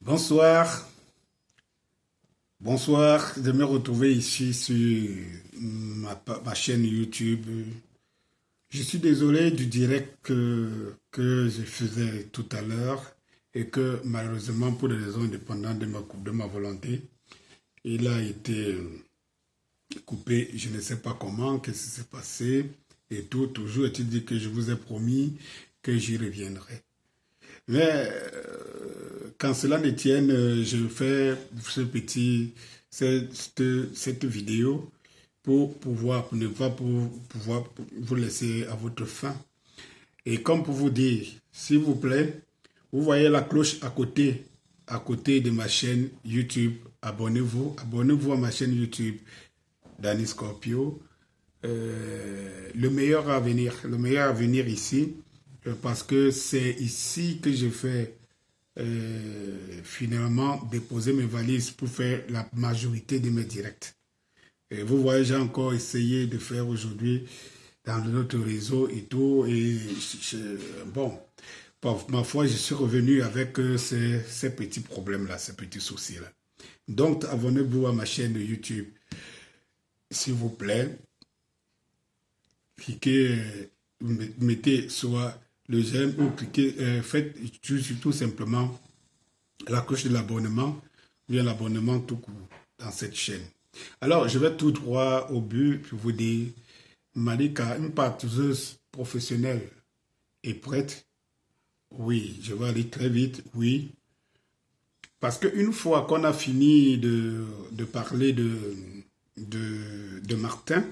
Bonsoir, bonsoir de me retrouver ici sur ma chaîne YouTube. Je suis désolé du direct que je faisais tout à l'heure et que malheureusement pour des raisons indépendantes de ma volonté, il a été coupé, je ne sais pas comment, qu'est-ce qui s'est passé et tout. Toujours est-il dit que je vous ai promis que j'y reviendrai. Mais quand cela ne tienne, je fais cette vidéo pour ne pas pouvoir vous laisser à votre faim. Et comme pour vous dire, s'il vous plaît, vous voyez la cloche à côté de ma chaîne YouTube. Abonnez-vous à ma chaîne YouTube, Danny Scorpio. Le meilleur à venir ici, parce que c'est ici que je fais finalement déposer mes valises pour faire la majorité de mes directs. Et vous voyez, j'ai encore essayé de faire aujourd'hui dans notre réseau et tout. Et bon, ma foi, je suis revenu avec ces petits problèmes-là, ces petits soucis-là. Donc, abonnez-vous à ma chaîne de YouTube, s'il vous plaît. Cliquez, mettez soit le j'aime ou cliquez, faites tout simplement la cloche de l'abonnement, bien l'abonnement tout court dans cette chaîne. Alors, je vais tout droit au but pour vous dire, Malika, une partouzeuse professionnelle est prête? Oui, je vais aller très vite, oui. Parce qu'une fois qu'on a fini de parler de Martin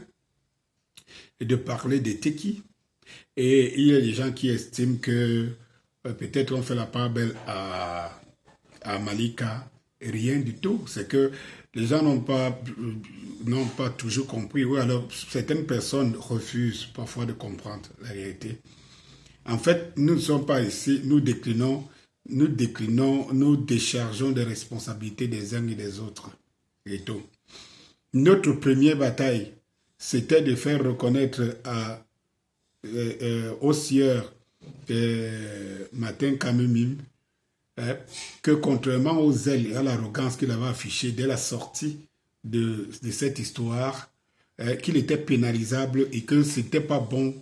et de parler de Teki, et il y a des gens qui estiment que peut-être on fait la part belle à Malika. Rien du tout. C'est que les gens n'ont pas toujours compris. Oui, alors certaines personnes refusent parfois de comprendre la réalité. En fait, nous ne sommes pas ici, nous déchargeons des responsabilités des uns et des autres. Et tout. Notre première bataille, c'était de faire reconnaître au sieur Martin Kamemim que contrairement aux zèles et à l'arrogance qu'il avait affichée dès la sortie de cette histoire, qu'il était pénalisable et que ce n'était pas bon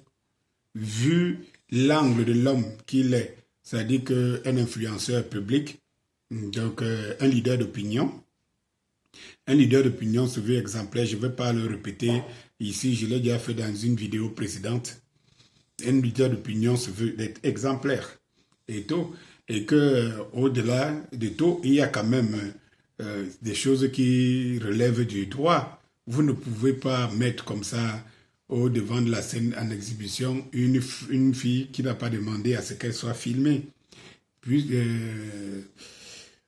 vu l'angle de l'homme qu'il est, c'est-à-dire qu'un influenceur public, donc un leader d'opinion. Un leader d'opinion se veut exemplaire, je ne vais pas le répéter ici, je l'ai déjà fait dans une vidéo précédente. Un leader d'opinion se veut être exemplaire et tout, et que au-delà de tout, il y a quand même des choses qui relèvent du droit. Vous ne pouvez pas mettre comme ça au devant de la scène en exhibition une fille qui n'a pas demandé à ce qu'elle soit filmée. Puis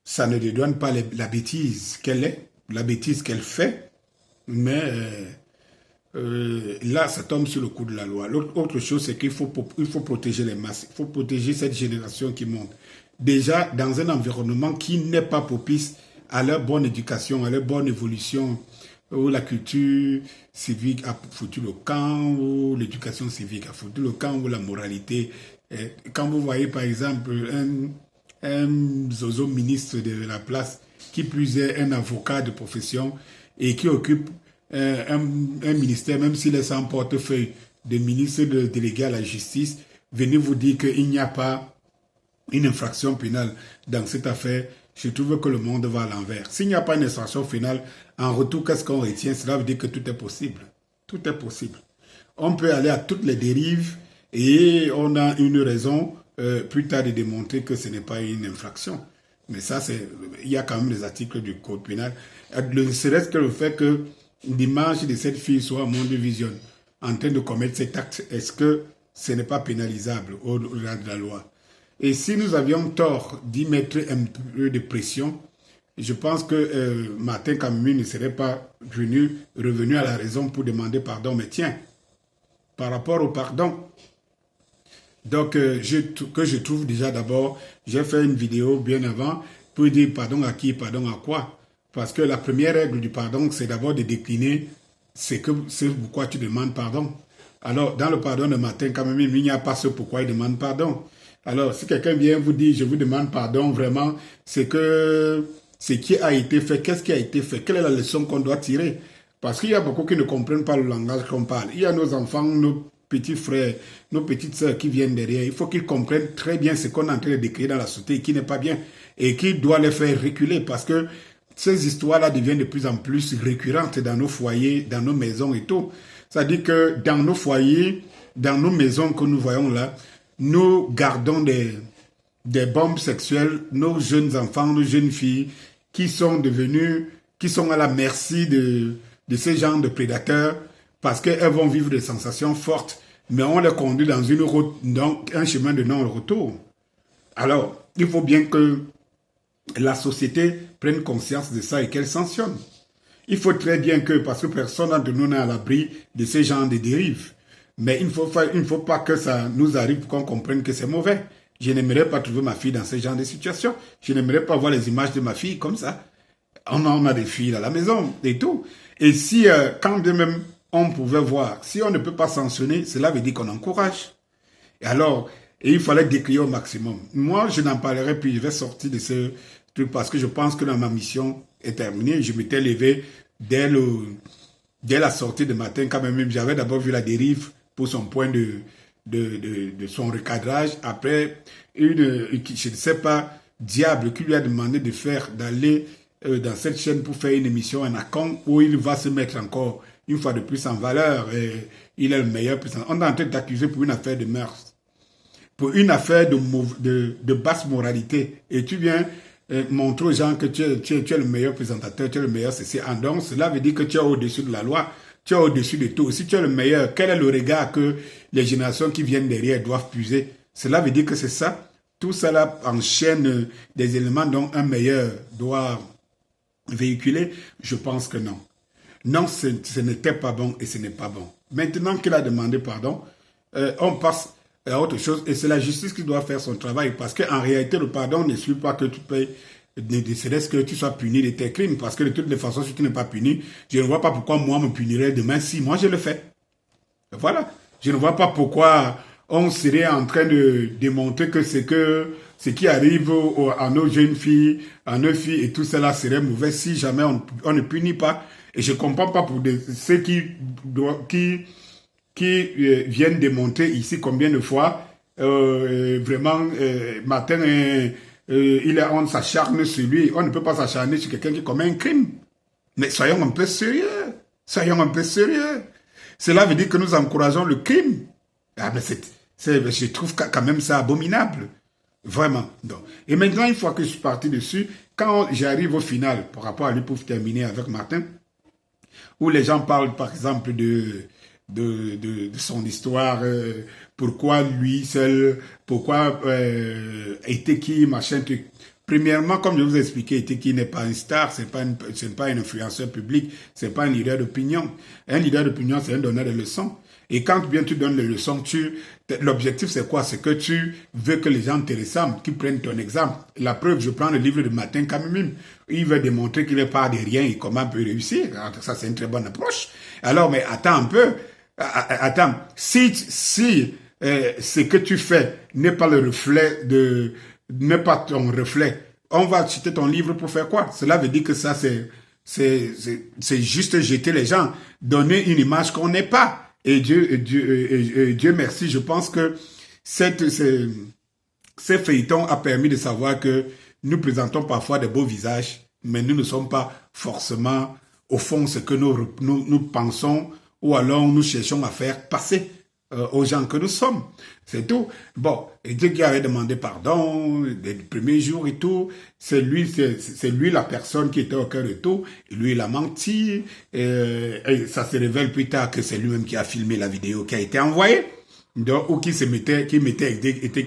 ça ne dédouane pas la bêtise qu'elle est, la bêtise qu'elle fait, mais là, ça tombe sur le coup de la loi. L'autre chose, c'est qu'il faut protéger les masses. Il faut protéger cette génération qui monte. Déjà, dans un environnement qui n'est pas propice à leur bonne éducation, à leur bonne évolution, où la culture civique a foutu le camp, où l'éducation civique a foutu le camp, où la moralité. Quand vous voyez, par exemple, un zozo ministre de la place, qui plus est un avocat de profession et qui occupe un ministère, même s'il est sans portefeuille de ministre délégué à la justice, venez vous dire qu'il n'y a pas une infraction pénale dans cette affaire, je trouve que le monde va à l'envers. S'il n'y a pas une infraction pénale, en retour, qu'est-ce qu'on retient? Cela veut dire que tout est possible. Tout est possible. On peut aller à toutes les dérives et on a une raison plus tard de démontrer que ce n'est pas une infraction. Mais ça, il y a quand même des articles du code pénal. Ne serait-ce que le fait que l'image de cette fille soit à Monde Vision en train de commettre cet acte, est-ce que ce n'est pas pénalisable au-delà de la loi? Et si nous avions tort d'y mettre un peu de pression, je pense que Martin Kamemim ne serait pas revenu à la raison pour demander pardon. Mais tiens, par rapport au pardon, donc que je trouve déjà d'abord, j'ai fait une vidéo bien avant pour dire pardon à qui, pardon à quoi. Parce que la première règle du pardon, c'est d'abord de décliner c'est pourquoi tu demandes pardon. Alors, dans le pardon de Martin Kamemim, il n'y a pas ce pourquoi il demande pardon. Alors, si quelqu'un vient vous dire, je vous demande pardon, vraiment, c'est que ce qui a été fait, qu'est-ce qui a été fait, quelle est la leçon qu'on doit tirer? Parce qu'il y a beaucoup qui ne comprennent pas le langage qu'on parle. Il y a nos enfants, nos petits frères, nos petites sœurs qui viennent derrière. Il faut qu'ils comprennent très bien ce qu'on est en train de décrire dans la société et qui n'est pas bien et qui doit les faire reculer parce que ces histoires-là deviennent de plus en plus récurrentes dans nos foyers, dans nos maisons et tout. C'est-à-dire que dans nos foyers, dans nos maisons que nous voyons là, nous gardons des bombes sexuelles, nos jeunes enfants, nos jeunes filles qui sont à la merci de ces genres de prédateurs parce qu'elles vont vivre des sensations fortes, mais on les conduit dans une route, donc un chemin de non-retour. Alors, il faut bien que la société prenne conscience de ça et qu'elle sanctionne. Il faut très bien que, parce que personne d'entre nous n'est à l'abri de ces genres de dérives, mais il ne faut pas que ça nous arrive pour qu'on comprenne que c'est mauvais. Je n'aimerais pas trouver ma fille dans ce genre de situation. Je n'aimerais pas voir les images de ma fille comme ça. On a des filles à la maison et tout. Et si, quand bien même on pouvait voir, si on ne peut pas sanctionner, cela veut dire qu'on encourage. Et alors, il fallait décrire au maximum. Moi, je n'en parlerai plus, je vais sortir de ce truc parce que je pense que ma mission est terminée. Je m'étais levé dès la sortie de matin, quand même, j'avais d'abord vu la dérive pour son point de son recadrage. Après, je ne sais pas, diable qui lui a demandé d'aller dans cette chaîne pour faire une émission en account où il va se mettre encore une fois de plus en valeur. Et il est le meilleur. On est en train d'accuser pour une affaire de mœurs, pour une affaire de basse moralité. Et tu viens montrer aux gens que tu es le meilleur présentateur, tu es le meilleur ceci. Donc, cela veut dire que tu es au-dessus de la loi, tu es au-dessus de tout. Si tu es le meilleur, quel est le regard que les générations qui viennent derrière doivent puiser? Cela veut dire que c'est ça. Tout cela enchaîne des éléments dont un meilleur doit véhiculer. Je pense que non. Non, ce n'était pas bon et ce n'est pas bon. Maintenant qu'il a demandé pardon, on passe à autre chose et c'est la justice qui doit faire son travail parce qu'en réalité, le pardon ne suit pas que tu payes, ne serait-ce que tu sois puni de tes crimes parce que de toutes les façons, si tu n'es pas puni, je ne vois pas pourquoi moi me punirais demain si moi je le fais. Voilà. Je ne vois pas pourquoi on serait en train de démontrer que ce qui arrive à nos jeunes filles, à nos filles et tout cela serait mauvais si jamais on ne punit pas. Et je ne comprends pas pour ceux qui viennent démontrer ici combien de fois, vraiment, matin, on s'acharne sur lui. On ne peut pas s'acharner sur quelqu'un qui commet un crime. Mais soyons un peu sérieux. Soyons un peu sérieux. Cela veut dire que nous encourageons le crime. Ah, mais je trouve quand même ça abominable. Vraiment. Donc. Et maintenant, une fois que je suis parti dessus, quand j'arrive au final, par rapport à lui pour terminer avec Martin, où les gens parlent par exemple de son histoire, pourquoi lui seul, pourquoi était qui, machin, truc. Premièrement, comme je vous ai expliqué, Eteki n'est pas une star, ce n'est pas un influenceur public, ce n'est pas un leader d'opinion. Un leader d'opinion, c'est un donneur de leçons. Et quand bien tu donnes les leçons, l'objectif c'est quoi? C'est que tu veux que les gens te ressemblent, qu'ils prennent ton exemple. La preuve, je prends le livre de Martin Kamimim. Il veut démontrer qu'il n'est pas de rien et comment il peut réussir. Ça, c'est une très bonne approche. Alors, mais attends un peu. Attends. Si ce que tu fais n'est pas le reflet n'est pas ton reflet, on va citer ton livre pour faire quoi? Cela veut dire que ça, c'est juste jeter les gens, donner une image qu'on n'est pas. Et Dieu merci, je pense que ces feuilletons a permis de savoir que nous présentons parfois des beaux visages, mais nous ne sommes pas forcément, au fond, ce que nous pensons, ou alors nous cherchons à faire passer aux gens que nous sommes. C'est tout. Bon, et Dieu qui avait demandé pardon des premiers jours et tout, c'est lui la personne qui était au cœur de tout, et lui il a menti, et ça se révèle plus tard que c'est lui-même qui a filmé la vidéo qui a été envoyée, donc, ou qui mettait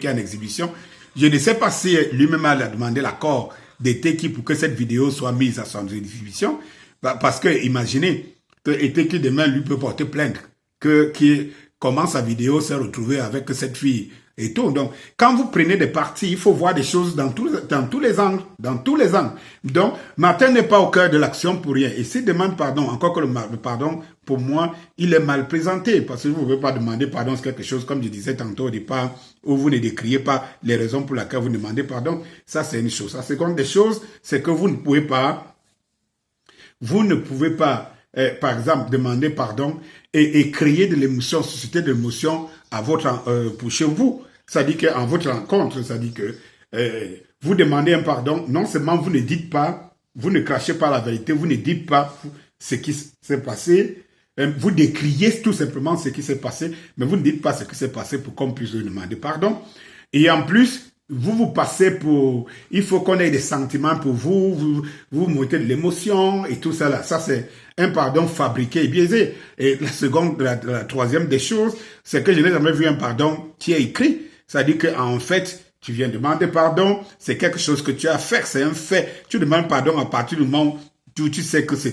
en exhibition. Je ne sais pas si lui-même a demandé l'accord d'Eteki pour que cette vidéo soit mise à son exhibition, parce que imaginez que Eteki demain lui peut porter plainte, comment sa vidéo s'est retrouvée avec cette fille et tout. Donc, quand vous prenez des partis, il faut voir des choses dans tous les angles, Donc, Martin n'est pas au cœur de l'action pour rien. Et s'il demande pardon, encore que le pardon, pour moi, il est mal présenté, parce que vous ne pouvez pas demander pardon, c'est quelque chose, comme je disais tantôt au départ, où vous ne décriez pas les raisons pour lesquelles vous demandez pardon. Ça, c'est une chose. La seconde des choses, c'est que vous ne pouvez pas, par exemple, demander pardon et créer de l'émotion, susciter de l'émotion pour chez vous. C'est-à-dire qu'en votre rencontre, c'est-à-dire que vous demandez un pardon, non seulement vous ne dites pas, vous ne crachez pas la vérité, vous ne dites pas ce qui s'est passé, vous décriez tout simplement ce qui s'est passé, mais vous ne dites pas ce qui s'est passé pour qu'on puisse vous demander pardon. Et en plus, vous passez pour... Il faut qu'on ait des sentiments pour vous mettez de l'émotion et tout ça là. Ça, c'est un pardon fabriqué et biaisé. Et la seconde, la troisième des choses, c'est que je n'ai jamais vu un pardon qui est écrit. C'est-à-dire qu'en fait, tu viens demander pardon, c'est quelque chose que tu as fait, c'est un fait. Tu demandes pardon à partir du moment où tu sais que ce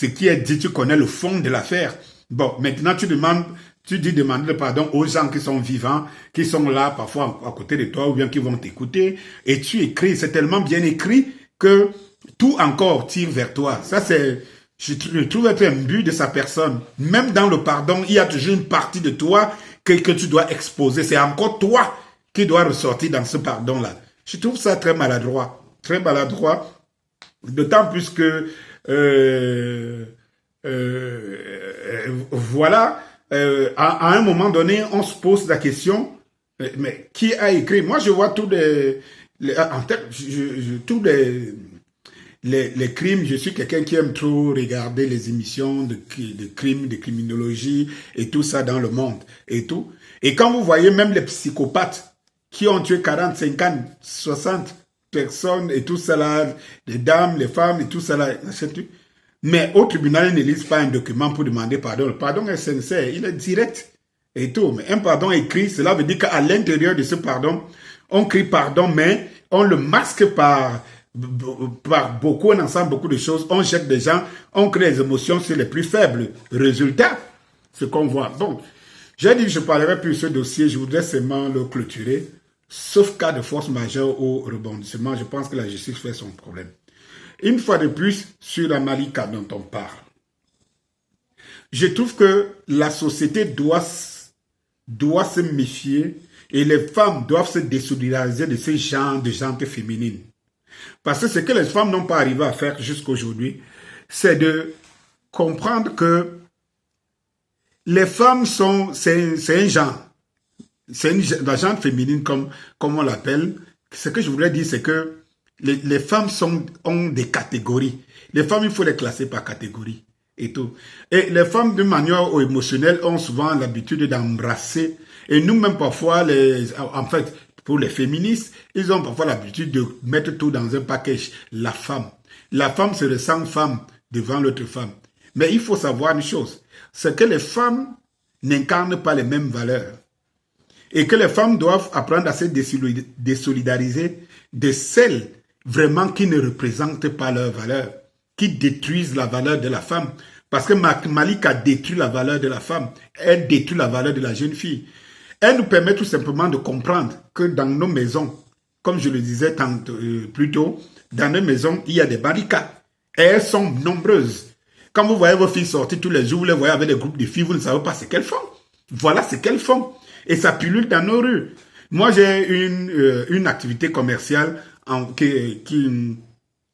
qui est dit, tu connais le fond de l'affaire. Bon, maintenant tu dis demander pardon aux gens qui sont vivants, qui sont là parfois à côté de toi ou bien qui vont t'écouter, et tu écris, c'est tellement bien écrit que tout encore tire vers toi. Ça, je trouve être un but de sa personne. Même dans le pardon, il y a toujours une partie de toi que tu dois exposer. C'est encore toi qui dois ressortir dans ce pardon-là. Je trouve ça très maladroit. Très maladroit. D'autant plus que, voilà, à un moment donné, on se pose la question, mais qui a écrit? Moi, je vois tous les crimes. Je suis quelqu'un qui aime trop regarder les émissions de crimes, de criminologie et tout ça dans le monde et tout. Et quand vous voyez même les psychopathes qui ont tué 40, 50, 60 personnes et tout ça là, les dames, les femmes et tout ça là, mais au tribunal, ils ne lisent pas un document pour demander pardon. Le pardon est sincère, il est direct et tout. Mais un pardon écrit, cela veut dire qu'à l'intérieur de ce pardon, on crie pardon, mais on le masque par beaucoup, on ensemble beaucoup de choses. On jette des gens, on crée des émotions sur les plus faibles. Résultat, ce qu'on voit. Bon, j'ai dit que je ne parlerai plus de ce dossier, je voudrais seulement le clôturer. Sauf cas de force majeure au rebondissement, je pense que la justice fait son problème. Une fois de plus, sur la Malika dont on parle. Je trouve que la société doit se méfier et les femmes doivent se désolidariser de ce genre de gente féminine. Parce que ce que les femmes n'ont pas arrivé à faire jusqu'à aujourd'hui, c'est de comprendre que les femmes c'est un genre. C'est la gente féminine comme on l'appelle. Ce que je voudrais dire, c'est que les femmes ont des catégories. Les femmes, il faut les classer par catégorie et tout. Et les femmes, de manière émotionnelle, ont souvent l'habitude d'embrasser. Et nous-mêmes, parfois, en fait, pour les féministes, ils ont parfois l'habitude de mettre tout dans un package. La femme se ressent femme devant l'autre femme. Mais il faut savoir une chose, c'est que les femmes n'incarnent pas les mêmes valeurs. Et que les femmes doivent apprendre à se désolidariser de celles vraiment qui ne représentent pas leur valeur, qui détruisent la valeur de la femme. Parce que Malika détruit la valeur de la femme, elle détruit la valeur de la jeune fille. Elle nous permet tout simplement de comprendre que dans nos maisons, comme je le disais plus tôt, dans nos maisons, il y a des barricades. Et elles sont nombreuses. Quand vous voyez vos filles sortir tous les jours, vous les voyez avec des groupes de filles, vous ne savez pas ce qu'elles font. Voilà ce qu'elles font. Et ça pullule dans nos rues. Moi, j'ai une activité commerciale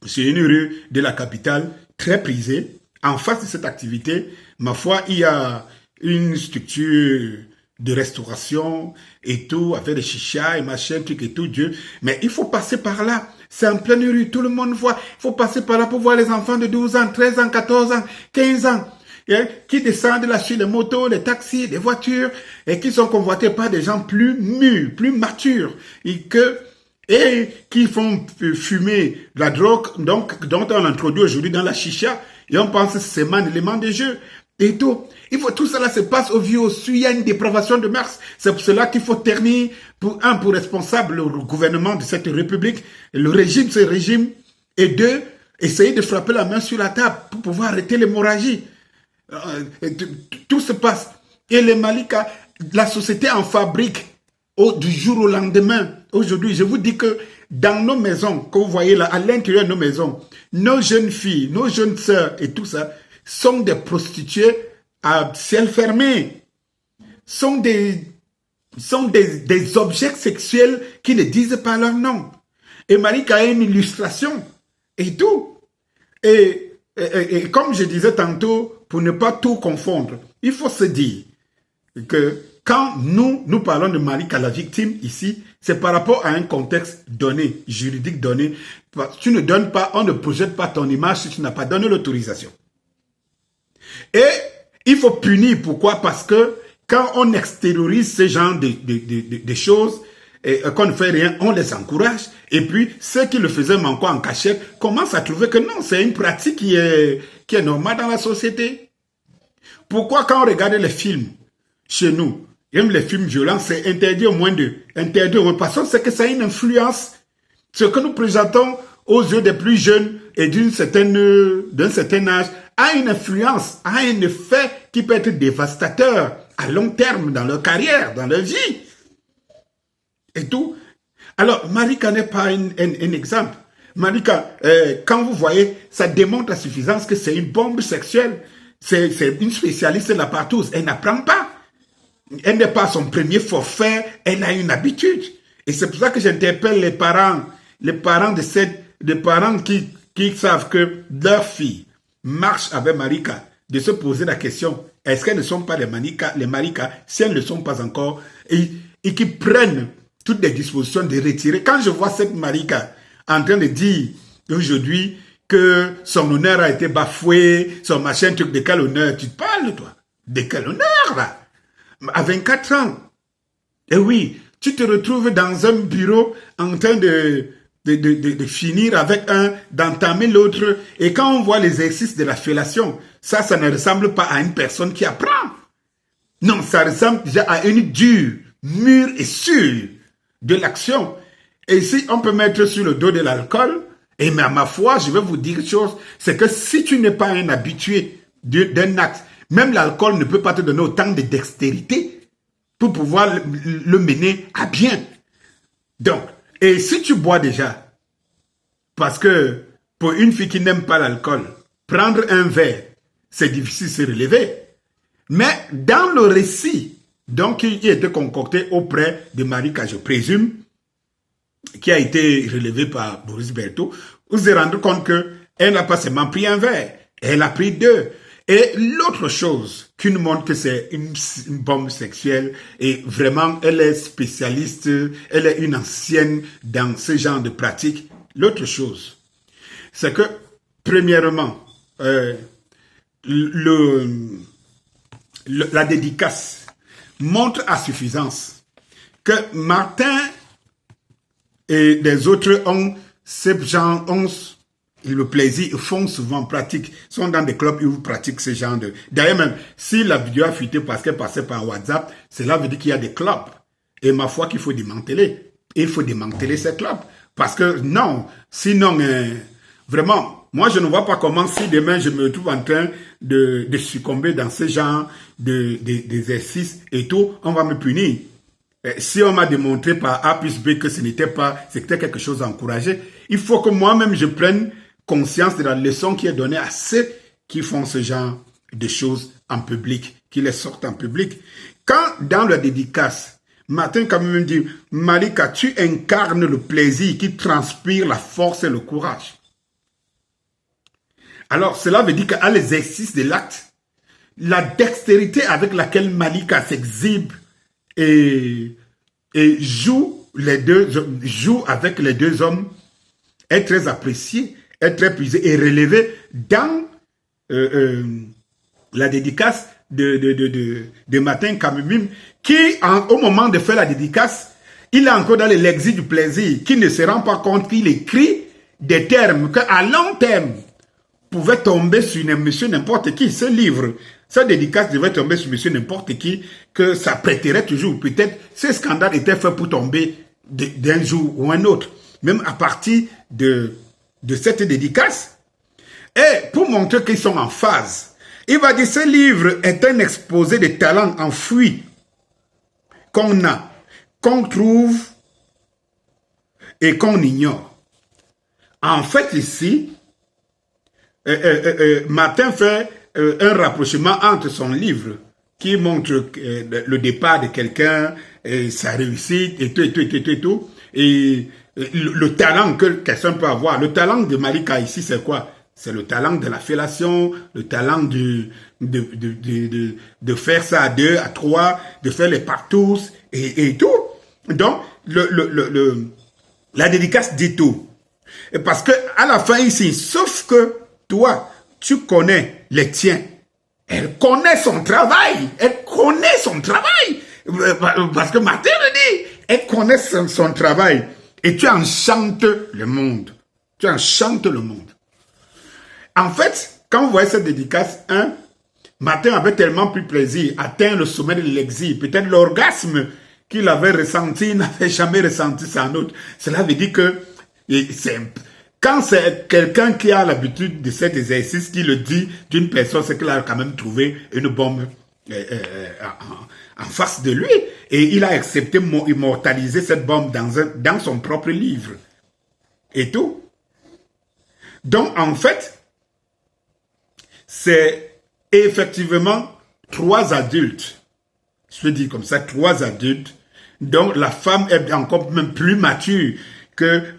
c'est une rue de la capitale très prisée. En face de cette activité, ma foi, il y a une structure de restauration et tout, avec des chichas et machin, truc et tout, Dieu. Mais il faut passer par là. C'est en pleine rue, tout le monde voit. Il faut passer par là pour voir les enfants de 12 ans, 13 ans, 14 ans, 15 ans. Qui descendent là sur les motos, les taxis, les voitures, et qui sont convoités par des gens plus mûrs, plus matures, et qui font fumer la drogue, dont on introduit aujourd'hui dans la chicha, et on pense que c'est un élément de jeu, et tout. Tout cela se passe au vieux au su, il y a une dépravation de mœurs. C'est pour cela qu'il faut ternir, pour responsable le gouvernement de cette république, le régime, ce régime, et deux, essayer de frapper la main sur la table pour pouvoir arrêter l'hémorragie. Tout se passe. Et les Malika, la société en fabrique du jour au lendemain. Aujourd'hui, je vous dis que dans nos maisons, que vous voyez là, à l'intérieur de nos maisons, nos jeunes filles, nos jeunes sœurs et tout ça, sont des prostituées à ciel fermé. Sont des objets sexuels qui ne disent pas leur nom. Et Marika a une illustration et tout. Et comme je disais tantôt, pour ne pas tout confondre, il faut se dire que quand nous parlons de Marika, la victime ici, c'est par rapport à un contexte donné, juridique donné. Tu ne donnes pas, on ne projette pas ton image si tu n'as pas donné l'autorisation. Et il faut punir. Pourquoi? Parce que quand on extériorise ce genre de choses, et qu'on ne fait rien, on les encourage. Et puis, ceux qui le faisaient encore en cachette commencent à trouver que non, c'est une pratique qui est normale dans la société. Pourquoi quand on regarde les films chez nous, même les films violents, c'est interdit au moins parce que c'est que ça a une influence. Ce que nous présentons aux yeux des plus jeunes et d'un certain âge a une influence, a un effet qui peut être dévastateur à long terme dans leur carrière, dans leur vie. Et tout. Alors, Marika n'est pas un exemple. Marika, quand vous voyez, ça démontre à suffisance que c'est une bombe sexuelle. C'est une spécialiste de la partouze. Elle n'apprend pas. Elle n'est pas son premier forfait. Elle a une habitude. Et c'est pour ça que j'interpelle les parents qui savent que leur fille marche avec Marika, de se poser la question, est-ce qu'elles ne sont pas les Marika, si elles ne le sont pas encore, et qui prennent toutes les dispositions de retirer. Quand je vois cette Marika en train de dire aujourd'hui que son honneur a été bafoué, son machin, truc, de quel honneur tu te parles, toi? De quel honneur, là? À 24 ans. Et oui, tu te retrouves dans un bureau en train de finir avec un, d'entamer l'autre. Et quand on voit l'exercice de la fellation, ça ne ressemble pas à une personne qui apprend. Non, ça ressemble déjà à une dure, mûre et sûre de l'action. Et si on peut mettre sur le dos de l'alcool, et mais à ma foi, je vais vous dire une chose, c'est que si tu n'es pas un habitué d'un acte, même l'alcool ne peut pas te donner autant de dextérité pour pouvoir le mener à bien. Donc, et si tu bois déjà, parce que pour une fille qui n'aime pas l'alcool, prendre un verre, c'est difficile de se relever. Mais dans le récit, donc qui a été concocté auprès de Marika, je présume, qui a été relevé par Boris Berthaud, vous vous rendez compte qu'elle n'a pas seulement pris un verre, elle a pris deux. Et l'autre chose qui nous montre que c'est une bombe sexuelle, et vraiment elle est spécialiste, elle est une ancienne dans ce genre de pratique. L'autre chose, c'est que premièrement, la dédicace montre à suffisance que Martin et des autres ont ce genre, le plaisir, ils font souvent pratique, sont dans des clubs où ils pratiquent ce genre de... D'ailleurs même, si la vidéo a fuité parce qu'elle passait par WhatsApp, cela veut dire qu'il y a des clubs. Et ma foi qu'il faut démanteler. Et il faut démanteler ces clubs. Parce que non, sinon, vraiment, moi je ne vois pas comment si demain je me trouve en train de succomber dans ce genre d'exercice et tout, on va me punir. Si on m'a démontré par A plus B que c'était quelque chose à encourager, il faut que moi-même je prenne conscience de la leçon qui est donnée à ceux qui font ce genre de choses en public, qui les sortent en public. Quand dans la dédicace, Martin quand même dit, Marika, tu incarnes le plaisir qui transpire la force et le courage. Alors cela veut dire qu'à l'exercice de l'acte, la dextérité avec laquelle Marika s'exhibe et joue avec les deux hommes est très appréciée, est très prisée et relevée dans la dédicace de Martin Kamimim, qui au moment de faire la dédicace, il est encore dans l'exil du plaisir, qui ne se rend pas compte qu'il écrit des termes qu'à long terme pouvaient tomber sur monsieur n'importe qui. Ce livre, sa dédicace devait tomber sur monsieur n'importe qui, que ça prêterait toujours. Peut-être ce scandale était fait pour tomber d'un jour ou un autre. Même à partir de cette dédicace. Et pour montrer qu'ils sont en phase, il va dire ce livre est un exposé des talents enfouis qu'on a. qu'on trouve et qu'on ignore. En fait, ici, Martin fait un rapprochement entre son livre qui montre le départ de quelqu'un, sa réussite et tout, et le talent que quelqu'un peut avoir. Le talent de Malika ici, c'est quoi? C'est le talent de la fellation, le talent de faire ça à 2, à 3, de faire les partous et tout. Donc, la dédicace dit tout. Et parce que à la fin ici, sauf que toi, tu connais les tiens. Elle connaît son travail. Elle connaît son travail. Parce que Martin le dit. Elle connaît son travail. Et tu enchantes le monde. Tu enchantes le monde. En fait, quand vous voyez cette dédicace, Martin avait tellement pris plaisir, atteint le sommet de l'exil. Peut-être l'orgasme qu'il avait ressenti, il n'avait jamais ressenti ça en autre. Cela veut dire que quand c'est quelqu'un qui a l'habitude de cet exercice qui le dit d'une personne, c'est qu'il a quand même trouvé une bombe en face de lui. Et il a accepté immortaliser cette bombe dans son propre livre. Et tout. Donc, en fait, c'est effectivement 3 adultes. Je peux dire comme ça, 3 adultes. Donc, la femme est encore même plus mature.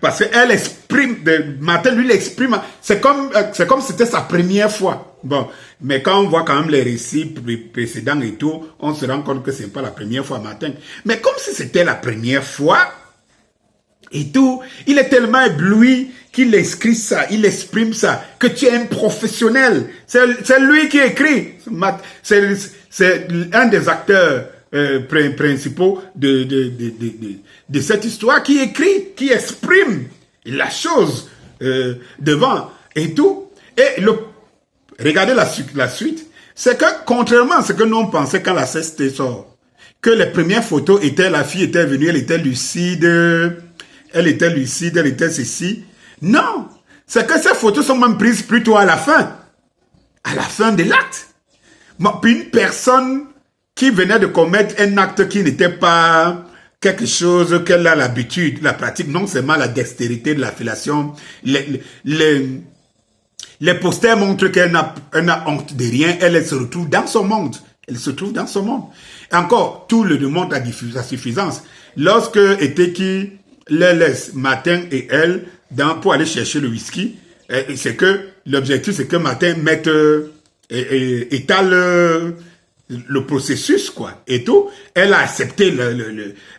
Parce qu'elle exprime, Martin lui l'exprime, c'est comme si c'était sa première fois. Bon, mais quand on voit quand même les récits précédents et tout, on se rend compte que c'est pas la première fois Martin. Mais comme si c'était la première fois et tout, il est tellement ébloui qu'il écrit ça, il exprime ça, que tu es un professionnel. C'est lui qui écrit. C'est un des acteurs principaux de cette histoire qui écrit, qui exprime la chose devant et tout. Et regardez la suite, c'est que contrairement à ce que nous on pensait quand la ceste sort, que les premières photos étaient, la fille était venue, elle était lucide, elle était ceci. Non, c'est que ces photos sont même prises plutôt à la fin de l'acte. Puis une personne qui venait de commettre un acte qui n'était pas quelque chose qu'elle a l'habitude, la pratique, non seulement la dextérité de la fellation, les posters montrent qu'elle n'a honte de rien, elle se retrouve dans son monde. Elle se trouve dans son monde. Et encore, tout le démontre à suffisance. Lorsque Eteki les laisse, Martin et elle, pour aller chercher le whisky, c'est que l'objectif, c'est que Martin étale le processus, quoi, et tout. Elle a accepté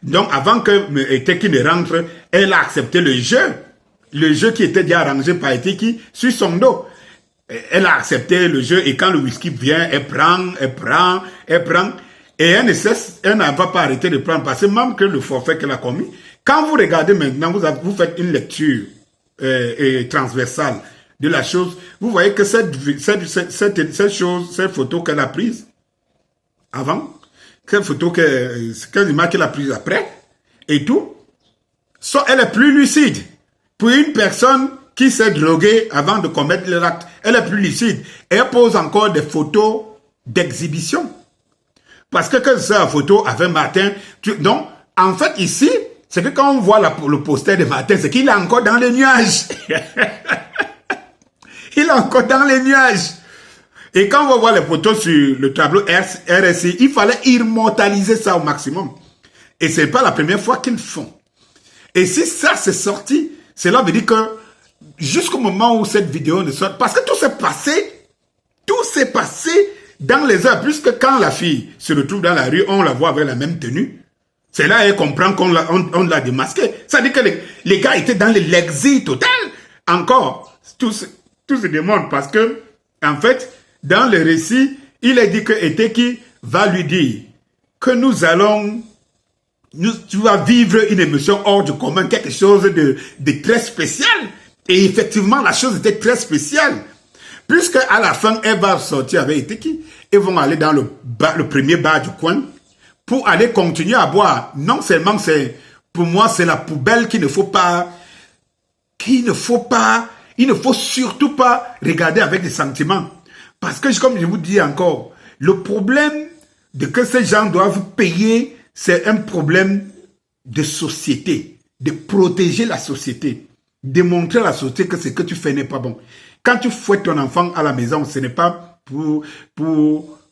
donc, avant que Eteki ne rentre, elle a accepté le jeu qui était déjà arrangé par Eteki sur son dos. Elle a accepté le jeu et quand le whisky vient, elle prend, et elle ne va pas arrêter de prendre parce que même que le forfait qu'elle a commis, quand vous regardez maintenant, vous faites une lecture transversale de la chose, vous voyez que cette photo qu'elle a prise avant, quelle image qu'elle a prise après, et tout, elle est plus lucide. Pour une personne qui s'est droguée avant de commettre l'acte, elle est plus lucide. Elle pose encore des photos d'exhibition. Parce que c'est la photo avec Martin, donc, en fait, ici, c'est que quand on voit le poster de Martin, c'est qu'il est encore dans les nuages. Il est encore dans les nuages. Et quand on va voir les photos sur le tableau RSI, il fallait immortaliser ça au maximum. Et ce n'est pas la première fois qu'ils le font. Et si ça s'est sorti, cela veut dire que jusqu'au moment où cette vidéo ne sort, parce que tout s'est passé dans les heures, puisque quand la fille se retrouve dans la rue, on la voit avec la même tenue. C'est là qu'elle comprend qu'on l'a démasqué. Ça veut dire que les gars étaient dans l'exil total. Encore, tout se démontre parce que, en fait, dans le récit, il est dit que Eteki va lui dire que tu vas vivre une émotion hors du commun, quelque chose de très spécial. Et effectivement, la chose était très spéciale. Puisque à la fin, elle va sortir avec Eteki. Ils vont aller dans le premier bar du coin pour aller continuer à boire. Non seulement pour moi, c'est la poubelle qu'il ne faut surtout pas regarder avec des sentiments. Parce que, comme je vous dis encore, le problème de que ces gens doivent payer, c'est un problème de société, de protéger la société, de montrer à la société que ce que tu fais n'est pas bon. Quand tu fouettes ton enfant à la maison, ce n'est pas pour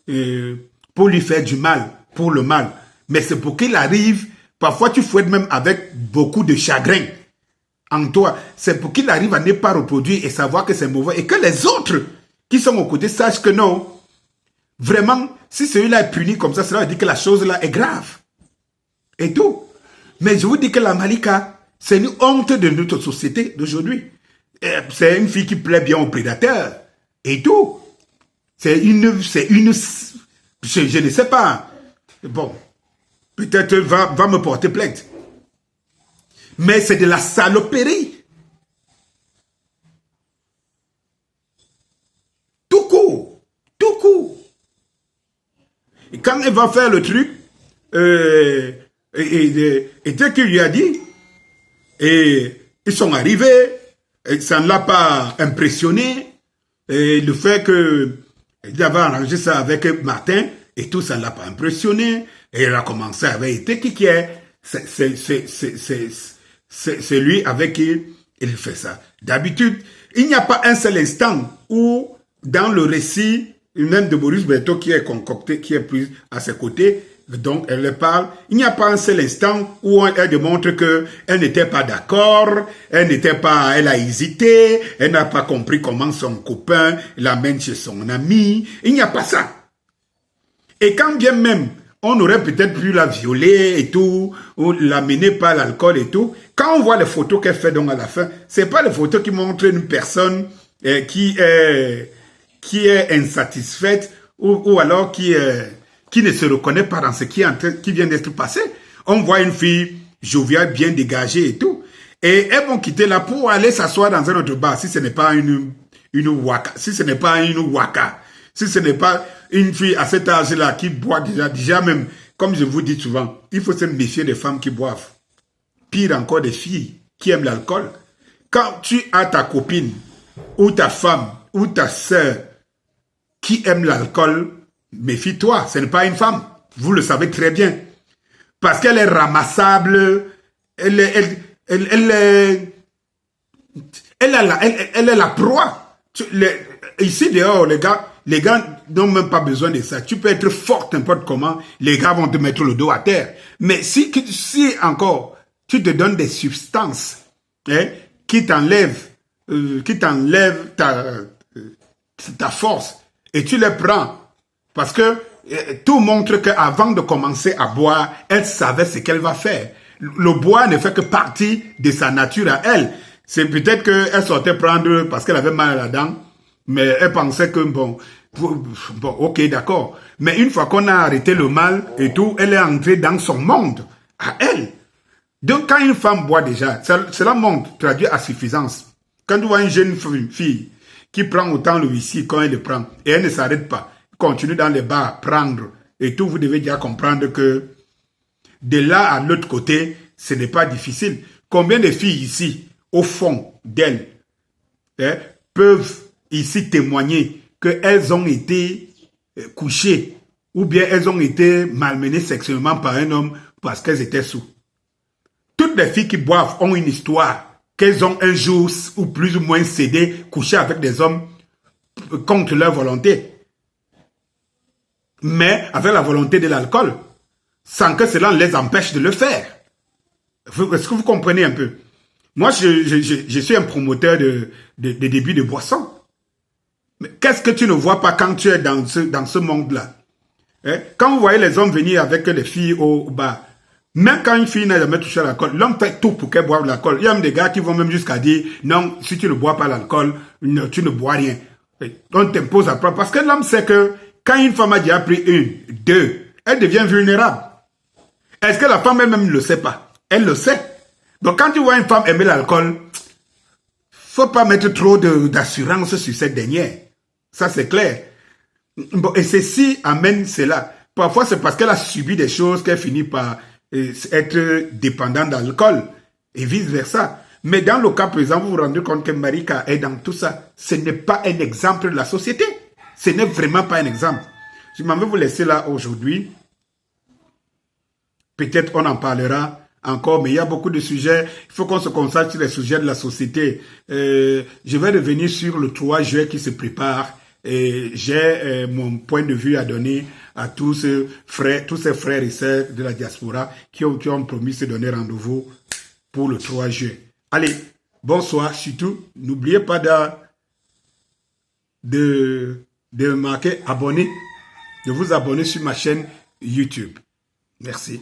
lui faire du mal, pour le mal, mais c'est pour qu'il arrive, parfois tu fouettes même avec beaucoup de chagrin en toi, c'est pour qu'il arrive à ne pas reproduire et savoir que c'est mauvais et que les autres qui sont aux côtés sachent que non, vraiment, si celui-là est puni comme ça veut dire que la chose là est grave. Et tout. Mais je vous dis que la Malika, c'est une honte de notre société d'aujourd'hui. C'est une fille qui plaît bien aux prédateurs. Et tout. Je ne sais pas. Bon. Peut-être va me porter plainte. Mais c'est de la saloperie. Tout court. Tout court. Et quand elle va faire le truc, et tel qu'il lui a dit, et ils sont arrivés, et ça ne l'a pas impressionné, et le fait qu'il avait arrangé ça avec Martin, et tout, ça ne l'a pas impressionné, et il a commencé avec qui est, c'est lui avec qui il fait ça. D'habitude, il n'y a pas un seul instant où, dans le récit, même de Boris Berthaud qui est concocté, qui est pris à ses côtés, donc elle le parle, il n'y a pas un seul instant où elle démontre qu'elle n'était pas d'accord, elle a hésité, elle n'a pas compris comment son copain l'amène chez son ami. Il n'y a pas ça. Et quand bien même, on aurait peut-être pu la violer et tout, ou l'amener par l'alcool et tout, quand on voit les photos qu'elle fait donc à la fin, c'est pas les photos qui montrent une personne qui est insatisfaite ou alors qui ne se reconnaît pas dans ce qui vient d'être passé. On voit une fille joviale, bien dégagée et tout. Et elles vont quitter là pour aller s'asseoir dans un autre bar, si ce n'est pas une waka, si ce n'est pas une waka, si ce n'est pas une fille à cet âge-là qui boit déjà même, comme je vous dis souvent, il faut se méfier des femmes qui boivent. Pire encore des filles qui aiment l'alcool. Quand tu as ta copine, ou ta femme, ou ta sœur qui aime l'alcool, méfie-toi, ce n'est pas une femme. Vous le savez très bien. Parce qu'elle est ramassable, elle est la proie. Ici dehors, les gars n'ont même pas besoin de ça. Tu peux être fort n'importe comment, les gars vont te mettre le dos à terre. Mais si encore, tu te donnes des substances qui t'enlèvent ta force et tu les prends, parce que tout montre qu'avant de commencer à boire, elle savait ce qu'elle va faire. Le bois ne fait que partie de sa nature à elle. C'est peut-être qu'elle sortait prendre parce qu'elle avait mal à la dent, mais elle pensait que bon, ok, d'accord. Mais une fois qu'on a arrêté le mal et tout, elle est entrée dans son monde, à elle. Donc quand une femme boit déjà, cela montre, traduit à suffisance. Quand tu vois une jeune fille qui prend autant le whisky quand elle le prend, et elle ne s'arrête pas, continue dans les bars à prendre, et tout, vous devez déjà comprendre que de là à l'autre côté, ce n'est pas difficile. Combien de filles ici, au fond d'elles, peuvent ici témoigner qu'elles ont été couchées ou bien elles ont été malmenées sexuellement par un homme parce qu'elles étaient sous. Toutes les filles qui boivent ont une histoire qu'elles ont un jour ou plus ou moins cédé, couché avec des hommes contre leur volonté. Mais avec la volonté de l'alcool, sans que cela les empêche de le faire. Est-ce que vous comprenez un peu? Moi, je suis un promoteur de début de boisson. Mais qu'est-ce que tu ne vois pas quand tu es dans ce monde-là? Quand vous voyez les hommes venir avec les filles au bar, même quand une fille n'a jamais touché à l'alcool, l'homme fait tout pour qu'elle boive de l'alcool. Il y a même des gars qui vont même jusqu'à dire, non, si tu ne bois pas l'alcool, tu ne bois rien. On t'impose à prendre. Parce que l'homme sait que quand une femme a déjà pris une, deux, elle devient vulnérable. Est-ce que la femme elle-même ne le sait pas? Elle le sait. Donc quand tu vois une femme aimer l'alcool, faut pas mettre trop d'assurance sur cette dernière. Ça c'est clair. Bon, et ceci amène cela. Parfois c'est parce qu'elle a subi des choses qu'elle finit par être dépendante d'alcool et vice versa. Mais dans le cas présent, vous vous rendez compte que Marika est dans tout ça. Ce n'est pas un exemple de la société. Ce n'est vraiment pas un exemple. Je m'en vais vous laisser là aujourd'hui. Peut-être on en parlera encore, mais il y a beaucoup de sujets. Il faut qu'on se concentre sur les sujets de la société. Je vais revenir sur le 3 juin qui se prépare. J'ai mon point de vue à donner à tous ces frères et sœurs de la diaspora qui ont promis se donner rendez-vous pour le 3 juin. Allez, bonsoir. Surtout, n'oubliez pas de marquer abonner, de vous abonner sur ma chaîne YouTube. Merci.